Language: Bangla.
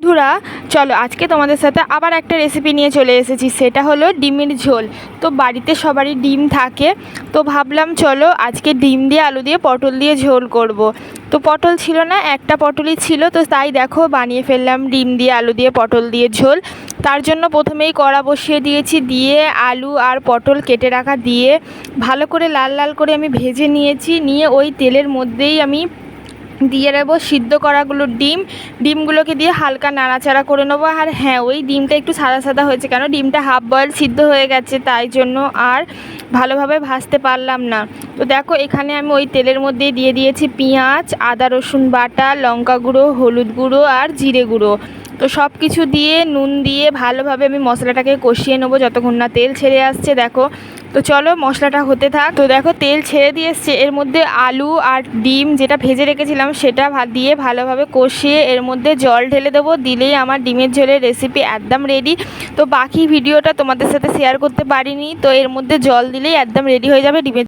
বন্ধুরা চলো আজকে তোমাদের সাথে আবার একটা রেসিপি নিয়ে চলে এসেছি, সেটা হলো ডিমের ঝোল। তো বাড়িতে সবারই ডিম থাকে, তো ভাবলাম চলো আজকে ডিম দিয়ে আলু দিয়ে পটল দিয়ে ঝোল করব। তো পটল ছিল না, একটা পটলই ছিল, তো তাই দেখো বানিয়ে ফেললাম ডিম দিয়ে আলু দিয়ে পটল দিয়ে ঝোল। তার জন্য প্রথমেই কড়া বসিয়ে দিয়েছি, দিয়ে আলু আর পটল কেটে রাখা দিয়ে ভালো করে লাল লাল করে আমি ভেজে নিয়েছি। নিয়ে ওই তেলের মধ্যেই আমি দিয়ে দেবো সিদ্ধ করাগুলো ডিমগুলোকে দিয়ে হালকা নাড়াচাড়া করে নেবো। আর হ্যাঁ, ওই ডিমটা একটু সাদা সাদা হয়েছে, কেন ডিমটা হাফ বয়েল সিদ্ধ হয়ে গেছে, তাই জন্য আর ভালোভাবে ভাজতে পারলাম না। তো দেখো এখানে আমি ওই তেলের মধ্যেই দিয়ে দিয়েছি পেঁয়াজ, আদা রসুন বাটা, লঙ্কা গুঁড়ো, হলুদ গুঁড়ো আর জিরে গুঁড়ো। তো সব কিছু দিয়ে নুন দিয়ে ভালোভাবে আমি মশলাটাকে কষিয়ে নেবো যতক্ষণ না তেল ছেড়ে আসছে। দেখো তো চলো মশলাটা হতে থাক। তো দেখো তেল ছেড়ে দিয়ে এসছে, এর মধ্যে আলু আর ডিম যেটা ভেজে রেখেছিলাম সেটা দিয়ে ভালোভাবে কষিয়ে এর মধ্যে জল ঢেলে দেবো। দিলেই আমার ডিমের ঝোলের রেসিপি একদম রেডি। তো বাকি ভিডিওটা তোমাদের সাথে শেয়ার করতে পারিনি, তো এর মধ্যে জল দিলেই একদম রেডি হয়ে যাবে ডিমের